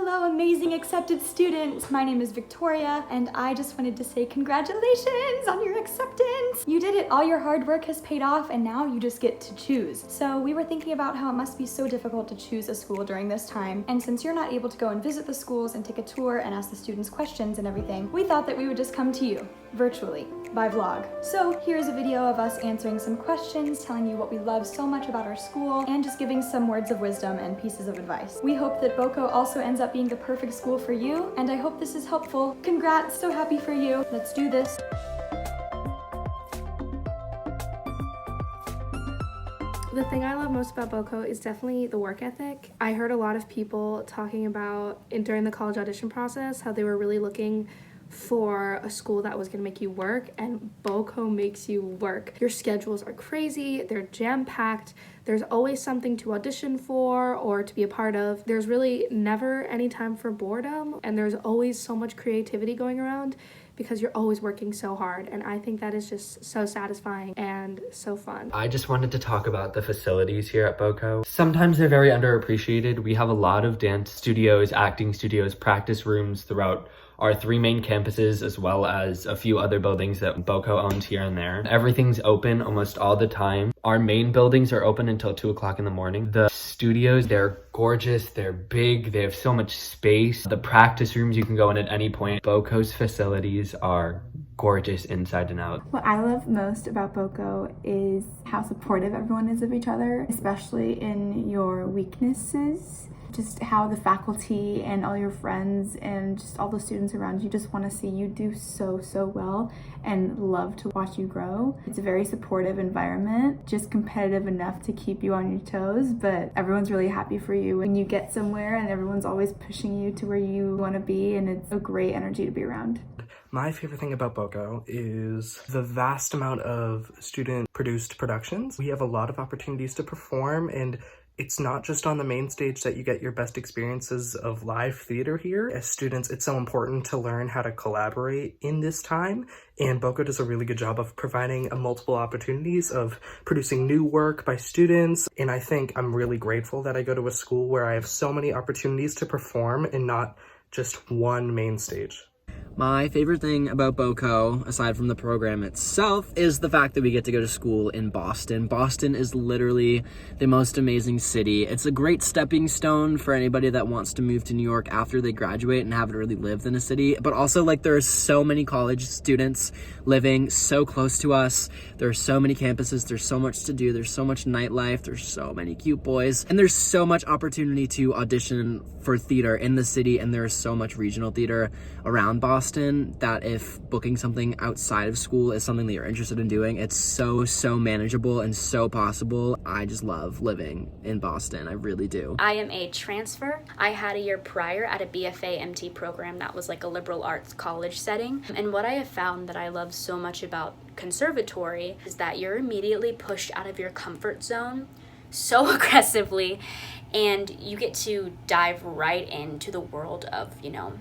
Hello, amazing accepted students. My name is Victoria, and I just wanted to say congratulations on your acceptance. You did it. All your hard work has paid off, and now you just get to choose. So we were thinking about how it must be so difficult to choose a school during this time, and since you're not able to go and visit the schools and take a tour and ask the students questions and everything, we thought that we would just come to you virtually by vlog. So here's a video of us answering some questions, telling you what we love so much about our school, and just giving some words of wisdom and pieces of advice. We hope that BoCo also ends up being the perfect school for you, and I hope this is helpful. Congrats, so happy for you. Let's do this. The thing I love most about BoCo is definitely the work ethic. I heard a lot of people talking about during the college audition process how they were really looking for a school that was going to make you work, and BoCo makes you work. Your schedules are crazy, they're jam-packed, there's always something to audition for or to be a part of. There's really never any time for boredom, and there's always so much creativity going around because you're always working so hard, and I think that is just so satisfying and so fun. I just wanted to talk about the facilities here at BoCo. Sometimes they're very underappreciated. We have a lot of dance studios, acting studios, practice rooms throughout our 3 main campuses, as well as a few other buildings that BoCo owns here and there. Everything's open almost all the time. Our main buildings are open until 2 o'clock in the morning. The studios, they're gorgeous, they're big, they have so much space. The practice rooms, you can go in at any point. BoCo's facilities are gorgeous inside and out. What I love most about BoCo is how supportive everyone is of each other, especially in your weaknesses. Just how the faculty and all your friends and just all the students around you just want to see you do so well and love to watch you grow. It's a very supportive environment, just competitive enough to keep you on your toes, but everyone's really happy for you when you get somewhere, and everyone's always pushing you to where you want to be, and it's a great energy to be around. My favorite thing about BoCo is the vast amount of student-produced productions. We have a lot of opportunities to perform, and it's not just on the main stage that you get your best experiences of live theater here. As students, it's so important to learn how to collaborate in this time, and BoCo does a really good job of providing multiple opportunities of producing new work by students, and I think I'm really grateful that I go to a school where I have so many opportunities to perform and not just one main stage. My favorite thing about BoCo, aside from the program itself, is the fact that we get to go to school in Boston. Boston is literally the most amazing city. It's a great stepping stone for anybody that wants to move to New York after they graduate and haven't really lived in a city. But also, like, there are so many college students living so close to us. There are so many campuses. There's so much to do. There's so much nightlife. There's so many cute boys. And there's so much opportunity to audition for theater in the city. And there is so much regional theater around Boston that if booking something outside of school is something that you're interested in doing, it's so manageable and so possible. I just love living in Boston. I really do. I am a transfer. I had a year prior at a BFA MT program that was like a liberal arts college setting. And what I have found that I love so much about Conservatory is that you're immediately pushed out of your comfort zone so aggressively, and you get to dive right into the world of,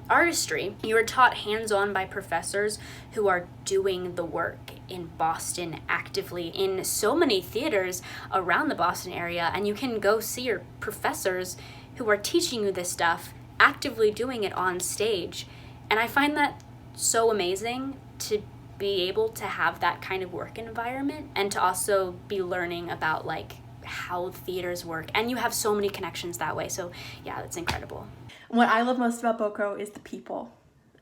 artistry. You are taught hands-on by professors who are doing the work in Boston actively in so many theaters around the Boston area, and you can go see your professors who are teaching you this stuff actively doing it on stage. And I find that so amazing to be able to have that kind of work environment, and to also be learning about how theaters work, and you have so many connections that way. So yeah, that's incredible. What I love most about BoCo is the people,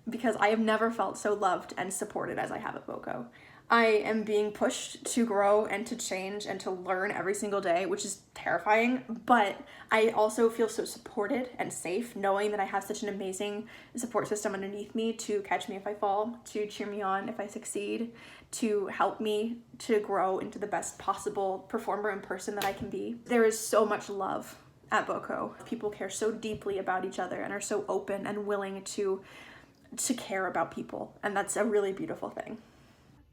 because I have never felt so loved and supported as I have at BoCo. I am being pushed to grow and to change and to learn every single day, which is terrifying, but I also feel so supported and safe knowing that I have such an amazing support system underneath me to catch me if I fall, to cheer me on if I succeed, to help me to grow into the best possible performer and person that I can be. There is so much love at BoCo. People care so deeply about each other and are so open and willing to care about people, and that's a really beautiful thing.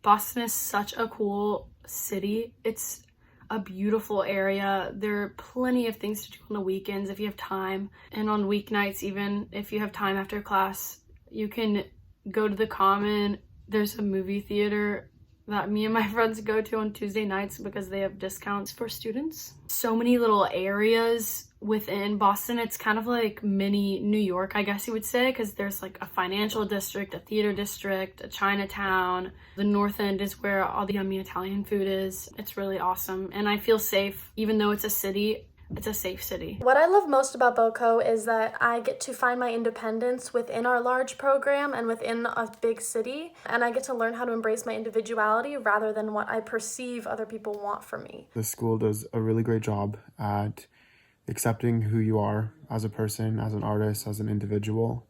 Boston is such a cool city. It's a beautiful area. There are plenty of things to do on the weekends if you have time, and on weeknights even if you have time after class. You can go to the Common. There's a movie theater that me and my friends go to on Tuesday nights because they have discounts for students. So many little areas within Boston. It's kind of like mini New York, I guess you would say, because there's like a financial district, a theater district, a Chinatown. The North End is where all the yummy Italian food is. It's really awesome, and I feel safe. Even though it's a city, it's a safe city. What I love most about BoCo is that I get to find my independence within our large program and within a big city, and I get to learn how to embrace my individuality rather than what I perceive other people want from me. The school does a really great job at accepting who you are as a person, as an artist, as an individual,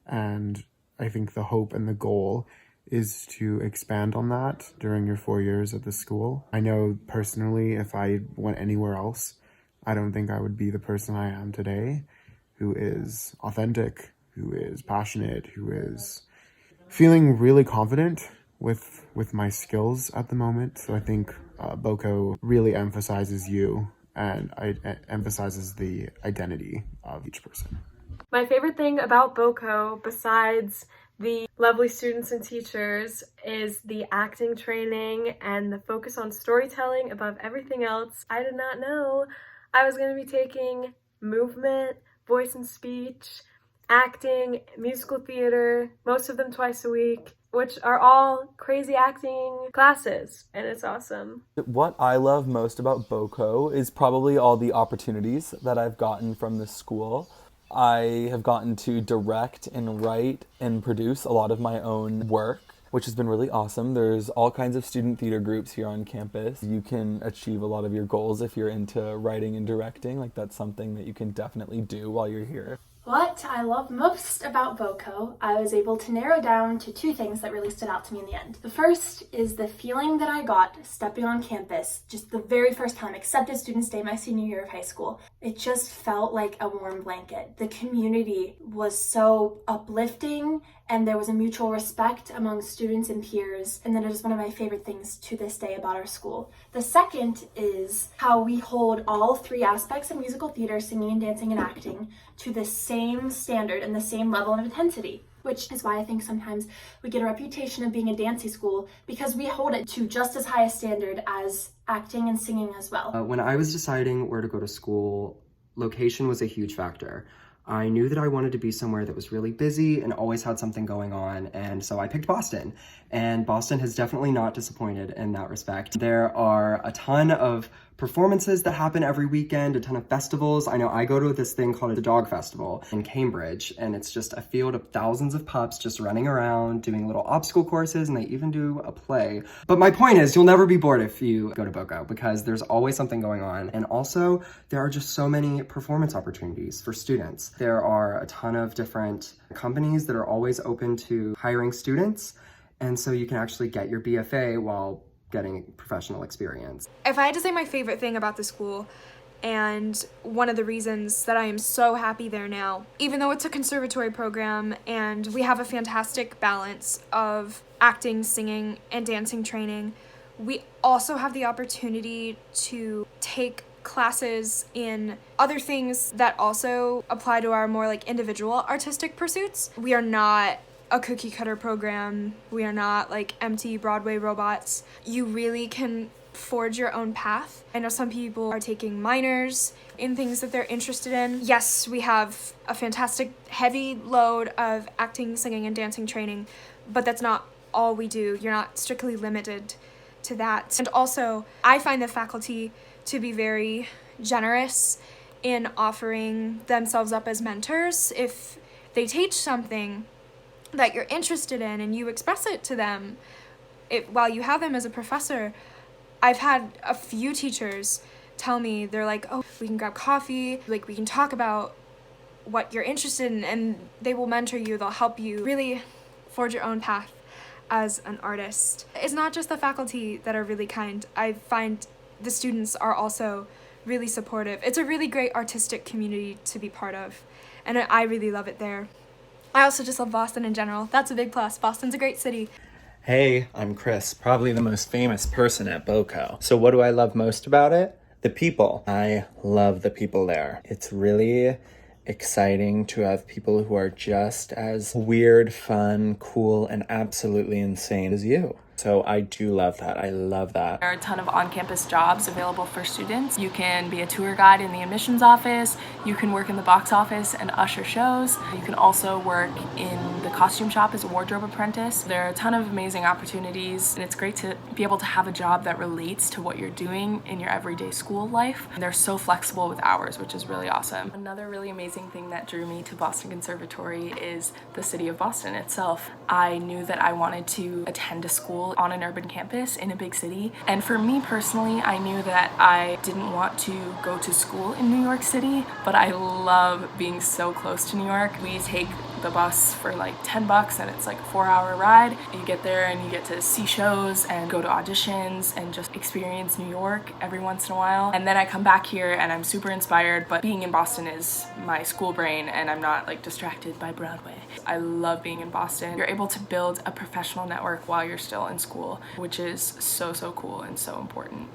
and I think the hope and the goal is to expand on that during your 4 years at the school. I know personally, if I went anywhere else, I don't think I would be the person I am today, who is authentic, who is passionate, who is feeling really confident with my skills at the moment. So I think BoCo really emphasizes you, and emphasizes the identity of each person. My favorite thing about BoCo, besides the lovely students and teachers, is the acting training and the focus on storytelling above everything else. I did not know I was going to be taking movement, voice and speech, acting, musical theater, most of them twice a week, which are all crazy acting classes, and it's awesome. What I love most about BoCo is probably all the opportunities that I've gotten from this school. I have gotten to direct and write and produce a lot of my own work, which has been really awesome. There's all kinds of student theater groups here on campus. You can achieve a lot of your goals if you're into writing and directing. Like, that's something that you can definitely do while you're here. What I love most about BoCo, I was able to narrow down to two things that really stood out to me in the end. The first is the feeling that I got stepping on campus just the very first time, accepted Students' Day my senior year of high school. It just felt like a warm blanket. The community was so uplifting, and there was a mutual respect among students and peers, and that is one of my favorite things to this day about our school. The second is how we hold all three aspects of musical theater, singing and dancing and acting, to the same standard and the same level of intensity, which is why I think sometimes we get a reputation of being a dancey school, because we hold it to just as high a standard as acting and singing as well. When I was deciding where to go to school, location was a huge factor. I knew that I wanted to be somewhere that was really busy and always had something going on, and so I picked Boston. And Boston has definitely not disappointed in that respect. There are a ton of performances that happen every weekend, a ton of festivals. I know I go to this thing called the Dog Festival in Cambridge, and it's just a field of thousands of pups just running around, doing little obstacle courses, and they even do a play. But my point is, you'll never be bored if you go to BoCo, because there's always something going on. And also, there are just so many performance opportunities for students. There are a ton of different companies that are always open to hiring students, and so you can actually get your BFA while getting professional experience. If I had to say my favorite thing about the school, and one of the reasons that I am so happy there now, even though it's a conservatory program and we have a fantastic balance of acting, singing, and dancing training, we also have the opportunity to take classes in other things that also apply to our more like individual artistic pursuits. We are not a cookie cutter program. We are not like empty Broadway robots. You really can forge your own path. I know some people are taking minors in things that they're interested in. Yes, we have a fantastic heavy load of acting, singing, and dancing training, but that's not all we do. You're not strictly limited to that. And also, I find the faculty to be very generous in offering themselves up as mentors. If they teach something that you're interested in and you express it to them while you have them as a professor. I've had a few teachers tell me, they're like, oh, we can grab coffee, like we can talk about what you're interested in, and they will mentor you, they'll help you really forge your own path as an artist. It's not just the faculty that are really kind. I find the students are also really supportive. It's a really great artistic community to be part of, and I really love it there. I also just love Boston in general. That's a big plus. Boston's a great city. Hey, I'm Chris, probably the most famous person at BoCo. So what do I love most about it? The people. I love the people there. It's really exciting to have people who are just as weird, fun, cool, and absolutely insane as you. So I do love that. I love that. There are a ton of on-campus jobs available for students. You can be a tour guide in the admissions office, you can work in the box office and usher shows, you can also work in the costume shop as a wardrobe apprentice. There are a ton of amazing opportunities, and it's great to be able to have a job that relates to what you're doing in your everyday school life. They're so flexible with hours, which is really awesome. Another really amazing thing that drew me to Boston Conservatory is the city of Boston itself. I knew that I wanted to attend a school on an urban campus in a big city. And for me personally, I knew that I didn't want to go to school in New York City, but I love being so close to New York. We take the bus for like $10 and it's like a 4-hour ride. You get there and you get to see shows and go to auditions and just experience New York every once in a while. And then I come back here and I'm super inspired, but being in Boston is my school brain and I'm not like distracted by Broadway. I love being in Boston. You're able to build a professional network while you're still in school, which is so cool and so important.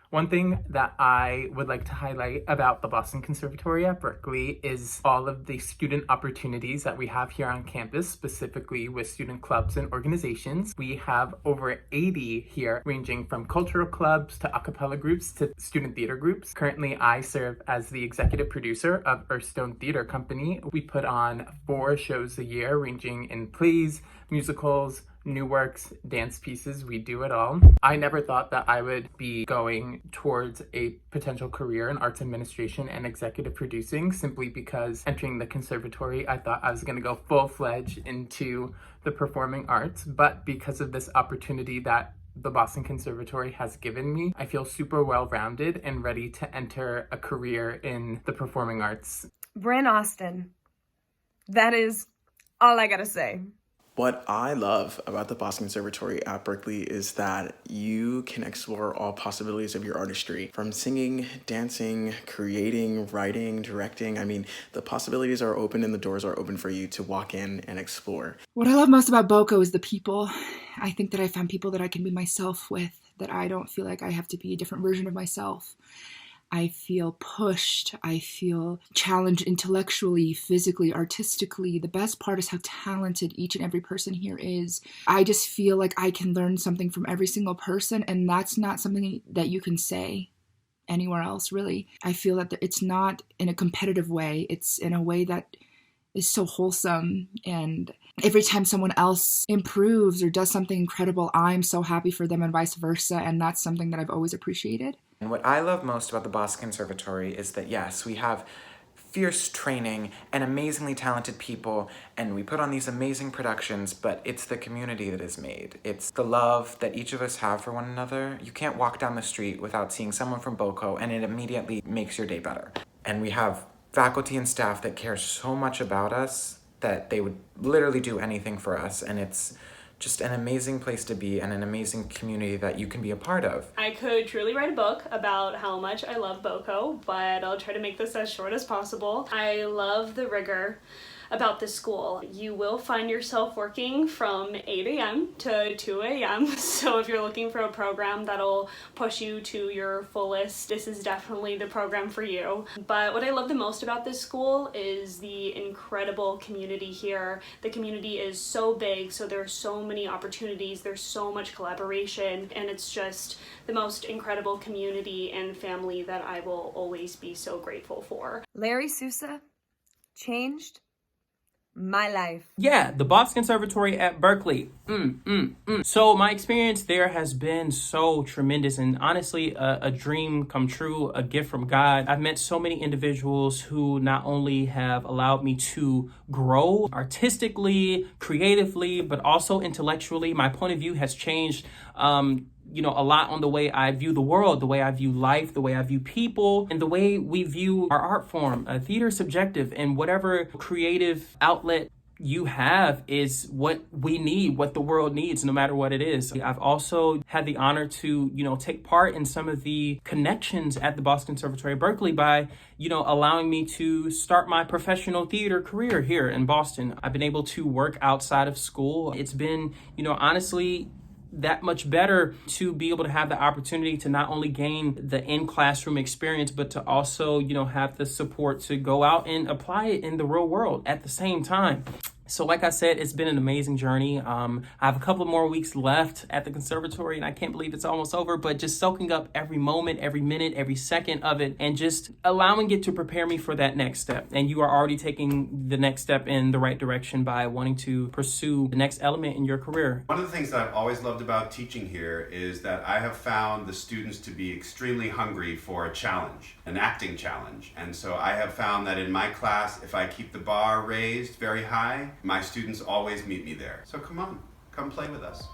One thing that I would like to highlight about the Boston Conservatory at Berkeley is all of the student opportunities that we have here on campus, specifically with student clubs and organizations. We have over 80 here, ranging from cultural clubs to a cappella groups to student theater groups. Currently, I serve as the executive producer of Earthstone Theater Company. We put on 4 shows a year, ranging in plays, musicals, new works, dance pieces. We do it all. I never thought that I would be going towards a potential career in arts administration and executive producing, simply because entering the conservatory, I thought I was going to go full-fledged into the performing arts. But because of this opportunity that the Boston Conservatory has given me, I feel super well-rounded and ready to enter a career in the performing arts. Brand Austin. That is all I gotta say. What I love about the Boston Conservatory at Berkeley is that you can explore all possibilities of your artistry, from singing, dancing, creating, writing, directing. I mean, the possibilities are open and the doors are open for you to walk in and explore. What I love most about BoCo is the people. I think that I found people that I can be myself with, that I don't feel like I have to be a different version of myself. I feel pushed. I feel challenged intellectually, physically, artistically. The best part is how talented each and every person here is. I just feel like I can learn something from every single person, and that's not something that you can say anywhere else, really. I feel that it's not in a competitive way. It's in a way that is so wholesome, and every time someone else improves or does something incredible, I'm so happy for them and vice versa, and that's something that I've always appreciated. And what I love most about the Boston Conservatory is that, yes, we have fierce training and amazingly talented people, and we put on these amazing productions, but it's the community that is made. It's the love that each of us have for one another. You can't walk down the street without seeing someone from BoCo, and it immediately makes your day better. And we have faculty and staff that care so much about us that they would literally do anything for us, and it's just an amazing place to be and an amazing community that you can be a part of. I could truly write a book about how much I love BoCo, but I'll try to make this as short as possible. I love the rigor about this school. You will find yourself working from 8 a.m. to 2 a.m. So if you're looking for a program that'll push you to your fullest, this is definitely the program for you. But what I love the most about this school is the incredible community here. The community is so big, so there are so many opportunities, there's so much collaboration, and it's just the most incredible community and family that I will always be so grateful for. Larry Sousa changed my life. Yeah, the Boston Conservatory at Berkeley. So my experience there has been so tremendous, and honestly a dream come true, a gift from God. I've met so many individuals who not only have allowed me to grow artistically, creatively, but also intellectually. My point of view has changed a lot on the way I view the world, the way I view life, the way I view people, and the way we view our art form. Theater is subjective, and whatever creative outlet you have is what we need, what the world needs, no matter what it is. I've also had the honor to, take part in some of the connections at the Boston Conservatory of Berkeley by, allowing me to start my professional theater career here in Boston. I've been able to work outside of school. It's been, honestly, that much better to be able to have the opportunity to not only gain the in-classroom experience, but to also, have the support to go out and apply it in the real world at the same time. So like I said, it's been an amazing journey. I have a couple more weeks left at the conservatory, and I can't believe it's almost over, but just soaking up every moment, every minute, every second of it, and just allowing it to prepare me for that next step. And you are already taking the next step in the right direction by wanting to pursue the next element in your career. One of the things that I've always loved about teaching here is that I have found the students to be extremely hungry for a challenge, an acting challenge. And so I have found that in my class, if I keep the bar raised very high, my students always meet me there. So come on, come play with us.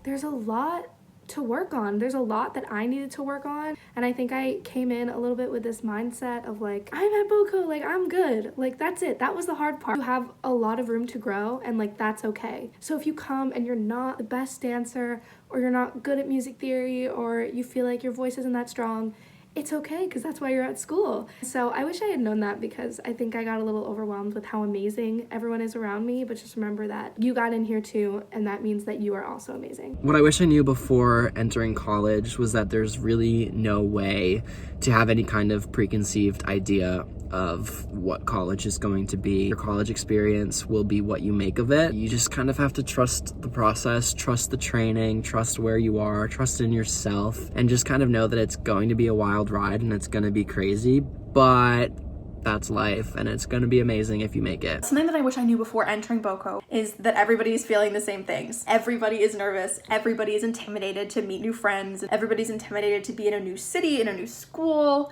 There's a lot to work on. There's a lot that I needed to work on, and I think I came in a little bit with this mindset of like, I'm at BoCo, like I'm good, like that's it. That was the hard part. You have a lot of room to grow, and like that's okay. So if you come and you're not the best dancer, or you're not good at music theory, or you feel like your voice isn't that strong, it's okay, because that's why you're at school. So I wish I had known that, because I think I got a little overwhelmed with how amazing everyone is around me, but just remember that you got in here too, and that means that you are also amazing. What I wish I knew before entering college was that there's really no way to have any kind of preconceived idea of what college is going to be. Your college experience will be what you make of it. You just kind of have to trust the process, trust the training, trust where you are, trust in yourself, and just kind of know that it's going to be a wild ride and it's going to be crazy, but that's life, and it's going to be amazing if you make it. Something that I wish I knew before entering BoCo is that everybody is feeling the same things. Everybody is nervous. Everybody is intimidated to meet new friends. Everybody's intimidated to be in a new city, in a new school,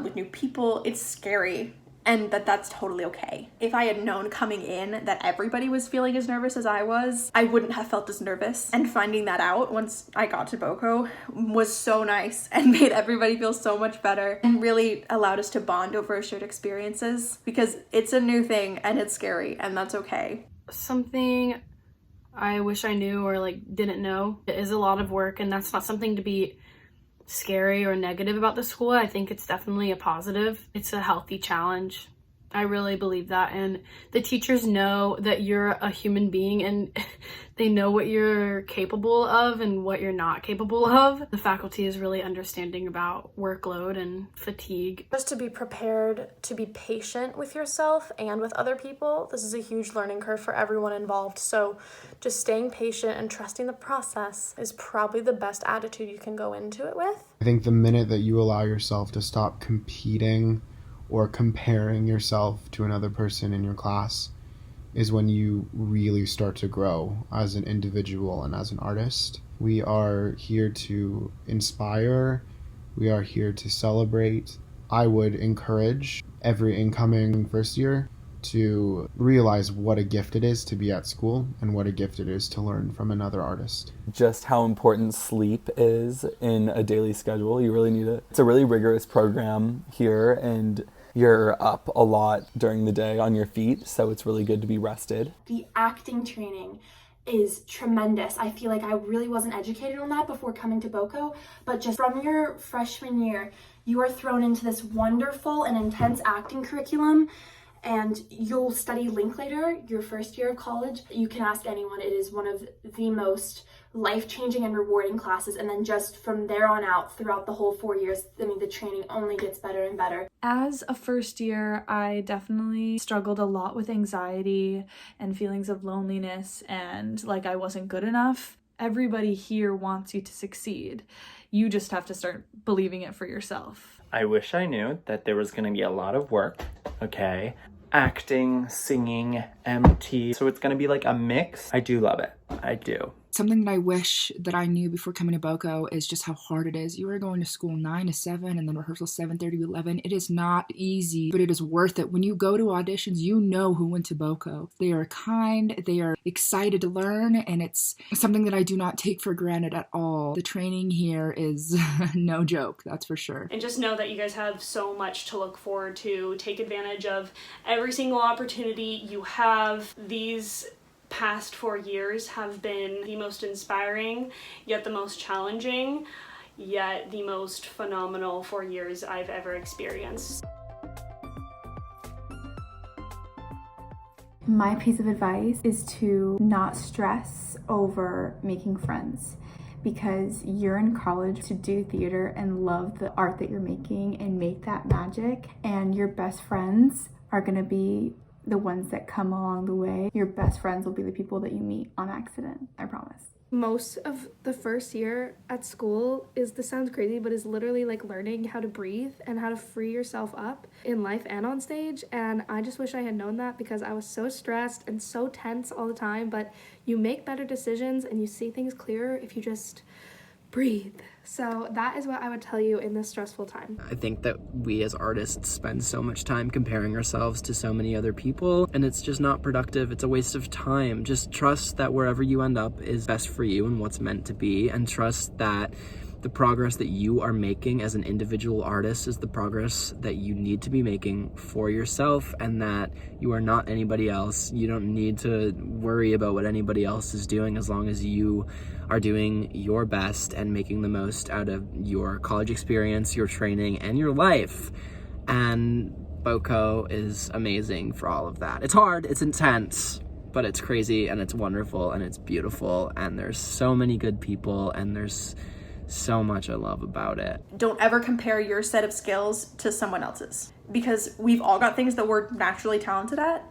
with new people. It's scary, and that's totally okay. If I had known coming in that everybody was feeling as nervous as I was, I wouldn't have felt as nervous. And finding that out once I got to BoCo was so nice and made everybody feel so much better and really allowed us to bond over shared experiences, because it's a new thing and it's scary, and that's okay. Something I wish I knew or like didn't know, it is a lot of work, and that's not something to be scary or negative about the school. I think it's definitely a positive. It's a healthy challenge. I really believe that, and the teachers know that you're a human being, and they know what you're capable of and what you're not capable of. The faculty is really understanding about workload and fatigue. Just to be prepared to be patient with yourself and with other people. This is a huge learning curve for everyone involved, so just staying patient and trusting the process is probably the best attitude you can go into it with. I think the minute that you allow yourself to stop competing or comparing yourself to another person in your class is when you really start to grow as an individual and as an artist. We are here to inspire. We are here to celebrate. I would encourage every incoming first year to realize what a gift it is to be at school and what a gift it is to learn from another artist. Just how important sleep is in a daily schedule. You really need it. It's a really rigorous program here, and you're up a lot during the day on your feet, so it's really good to be rested. The acting training is tremendous. I feel like I really wasn't educated on that before coming to BoCo, but just from your freshman year, you are thrown into this wonderful and intense acting curriculum, and you'll study Linklater your first year of college. You can ask anyone. It is one of the most life-changing and rewarding classes, and then just from there on out throughout the whole 4 years, I mean, the training only gets better and better. As a first year, I definitely struggled a lot with anxiety and feelings of loneliness and like I wasn't good enough. Everybody here wants you to succeed. You just have to start believing it for yourself. I wish I knew that there was going to be a lot of work, okay? Acting, singing, MT. So it's going to be like a mix. I do love it. I do. Something that I wish that I knew before coming to BoCo is just how hard it is. You are going to school 9 to 7 and then rehearsal 7:30 to 11. It is not easy, but it is worth it. When you go to auditions, you know who went to BoCo. They are kind, they are excited to learn, and it's something that I do not take for granted at all. The training here is no joke, that's for sure. And just know that you guys have so much to look forward to. Take advantage of every single opportunity you have. These past 4 years have been the most inspiring, yet the most challenging, yet the most phenomenal 4 years I've ever experienced. My piece of advice is to not stress over making friends, because you're in college to do theater and love the art that you're making and make that magic, and your best friends are going to be the ones that come along the way. Your best friends will be the people that you meet on accident, I promise. Most of the first year at school this sounds crazy, but is literally like learning how to breathe and how to free yourself up in life and on stage. And I just wish I had known that, because I was so stressed and so tense all the time. But you make better decisions and you see things clearer if you just breathe. So that is what I would tell you in this stressful time. I think that we as artists spend so much time comparing ourselves to so many other people, and it's just not productive. It's a waste of time. Just trust that wherever you end up is best for you and what's meant to be, and trust that the progress that you are making as an individual artist is the progress that you need to be making for yourself, and that you are not anybody else. You don't need to worry about what anybody else is doing, as long as you are doing your best and making the most out of your college experience, your training, and your life. And BoCo is amazing for all of that. It's hard, it's intense, but it's crazy and it's wonderful and it's beautiful, and there's so many good people, and there's so much I love about it. Don't ever compare your set of skills to someone else's, because we've all got things that we're naturally talented at,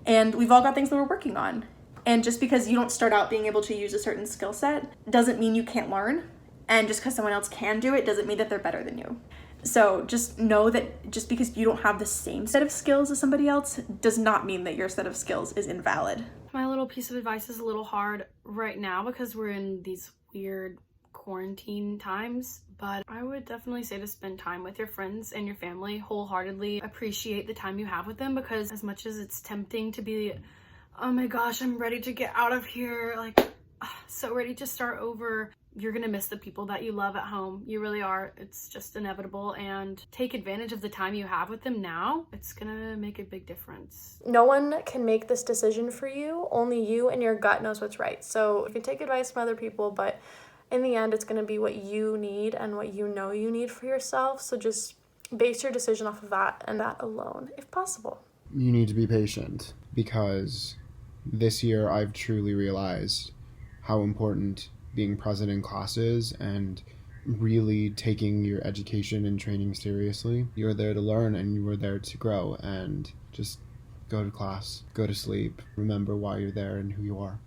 and we've all got things that we're working on. And just because you don't start out being able to use a certain skill set doesn't mean you can't learn. And just because someone else can do it doesn't mean that they're better than you. So just know that just because you don't have the same set of skills as somebody else does not mean that your set of skills is invalid. My little piece of advice is a little hard right now because we're in these weird quarantine times, but I would definitely say to spend time with your friends and your family wholeheartedly. Appreciate the time you have with them, because as much as it's tempting to be, oh my gosh, I'm ready to get out of here, like so ready to start over, you're gonna miss the people that you love at home. You really are. It's just inevitable, and take advantage of the time you have with them now. It's gonna make a big difference. No one can make this decision for you. Only you and your gut knows what's right. So you can take advice from other people, but in the end, it's gonna be what you need and what you know you need for yourself. So just base your decision off of that and that alone, if possible. You need to be patient, because this year I've truly realized how important being present in classes and really taking your education and training seriously. You're there to learn and you are there to grow, and just go to class, go to sleep, remember why you're there and who you are.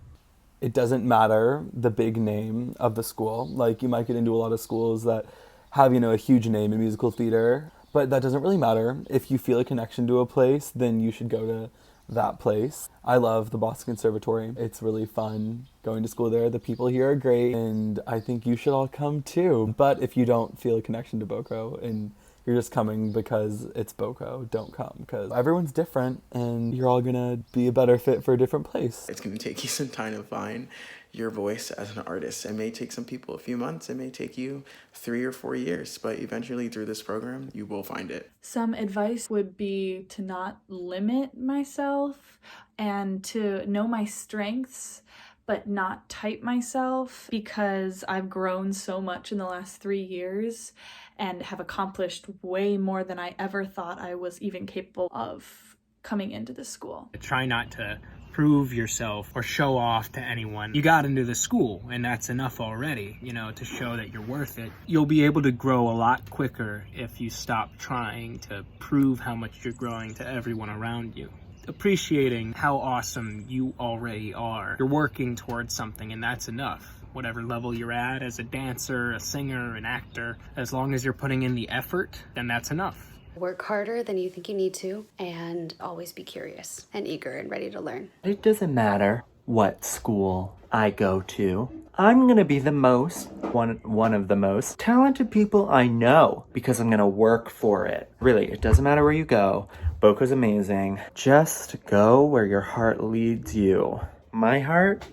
It doesn't matter the big name of the school. Like, you might get into a lot of schools that have, a huge name in musical theater, but that doesn't really matter. If you feel a connection to a place, then you should go to that place. I love the Boston Conservatory. It's really fun going to school there. The people here are great, and I think you should all come too. But if you don't feel a connection to BoCo and you're just coming because it's BoCo, don't come, because everyone's different and you're all gonna be a better fit for a different place. It's gonna take you some time to find your voice as an artist. It may take some people a few months, it may take you 3 or 4 years, but eventually through this program, you will find it. Some advice would be to not limit myself and to know my strengths, but not type myself, because I've grown so much in the last 3 years and have accomplished way more than I ever thought I was even capable of coming into the school. Try not to prove yourself or show off to anyone. You got into the school, and that's enough already, to show that you're worth it. You'll be able to grow a lot quicker if you stop trying to prove how much you're growing to everyone around you. Appreciating how awesome you already are. You're working towards something, and that's enough. Whatever level you're at as a dancer, a singer, an actor, as long as you're putting in the effort, then that's enough. Work harder than you think you need to, and always be curious and eager and ready to learn. It doesn't matter what school I go to. I'm gonna be one of the most talented people I know, because I'm gonna work for it. Really, it doesn't matter where you go. BoCo's amazing. Just go where your heart leads you. My heart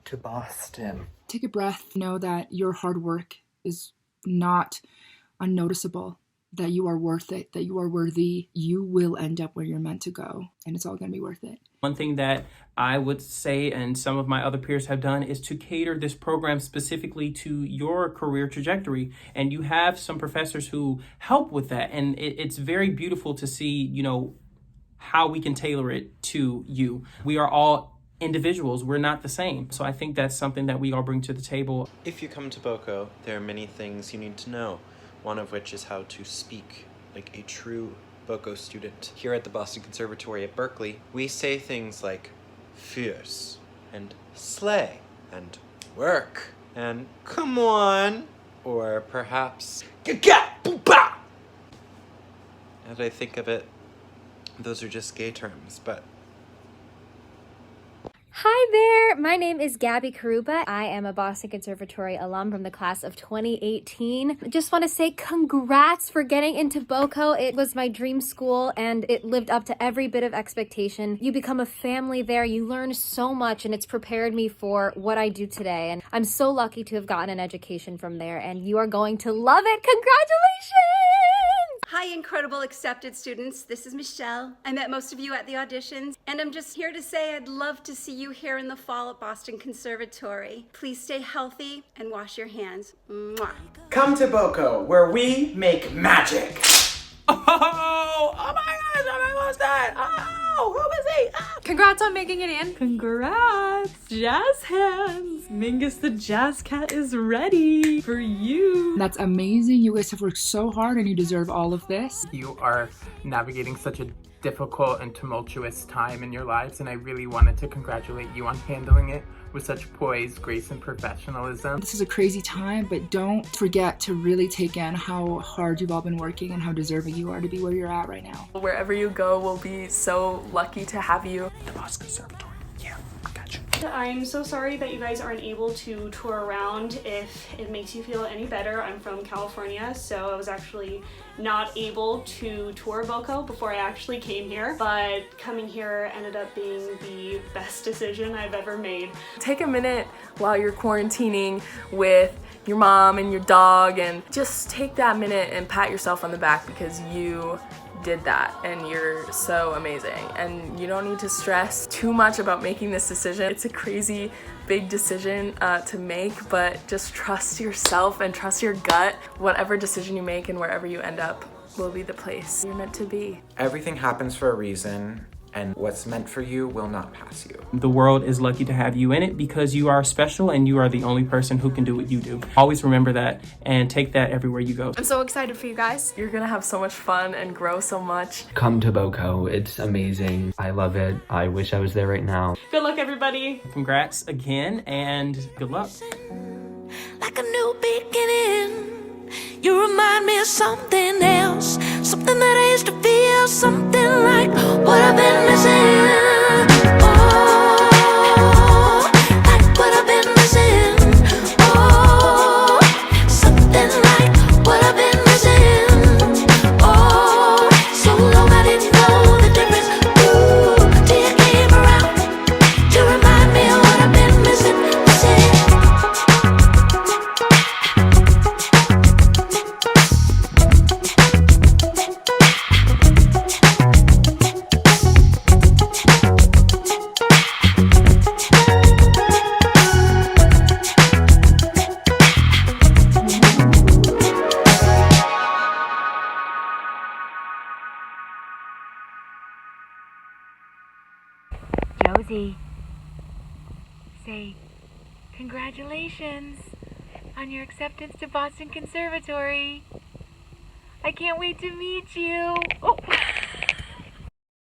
to Boston. Take a breath. Know that your hard work is not unnoticeable, that you are worth it, that you are worthy. You will end up where you're meant to go, and it's all going to be worth it. One thing that I would say, and some of my other peers have done, is to cater this program specifically to your career trajectory. And you have some professors who help with that. And it's very beautiful to see, how we can tailor it to you. We are all individuals. We're not the same. So I think that's something that we all bring to the table. If you come to BoCo, there are many things you need to know, one of which is how to speak like a true BoCo student. Here at the Boston Conservatory at Berkeley, we say things like fierce and slay and work and come on, or perhaps as I think of it, those are just gay terms, but Hi there, my name is Gabby Karuba. I am a Boston Conservatory alum from the class of 2018. I just want to say congrats for getting into BoCo. It was my dream school and it lived up to every bit of expectation. You become a family there, you learn so much, and it's prepared me for what I do today. And I'm so lucky to have gotten an education from there, and you are going to love it. Congratulations! Hi, incredible accepted students. This is Michelle. I met most of you at the auditions, and I'm just here to say I'd love to see you here in the fall at Boston Conservatory. Please stay healthy and wash your hands. Mwah. Come to BoCo, where we make magic. Oh my gosh, I lost that. Oh, who is he? Congrats on making it in. Congrats. Jazz hands. Mingus the Jazz Cat is ready for you. That's amazing. You guys have worked so hard and you deserve all of this. You are navigating such a difficult and tumultuous time in your lives, and I really wanted to congratulate you on handling it with such poise, grace, and professionalism. This is a crazy time, but don't forget to really take in how hard you've all been working and how deserving you are to be where you're at right now. Wherever you go, we'll be so lucky to have you. The Boston Conservatory. Yeah, I got you. I'm so sorry that you guys aren't able to tour around. If it makes you feel any better, I'm from California, so I was actually not able to tour BoCo before I actually came here, but coming here ended up being the best decision I've ever made. Take a minute while you're quarantining with your mom and your dog, and just take that minute and pat yourself on the back because you did that and you're so amazing, and you don't need to stress too much about making this decision. It's a crazy big decision to make, but just trust yourself and trust your gut. Whatever decision you make and wherever you end up will be the place you're meant to be. Everything happens for a reason, and what's meant for you will not pass you. The world is lucky to have you in it because you are special and you are the only person who can do what you do. Always remember that and take that everywhere you go. I'm so excited for you guys. You're gonna have so much fun and grow so much. Come to BoCo, it's amazing. I love it. I wish I was there right now. Good luck, everybody. Congrats again and good luck. Like a new beginning, you remind me of something else, something that I used to feel, something like what I've been missing. Oh, like what I've been missing. Oh, something like what I've been missing. Oh, so long I didn't know the difference. Ooh, till you came around to remind me of what I've been missing. Josie, say congratulations on your acceptance to Boston Conservatory. I can't wait to meet you. Oh.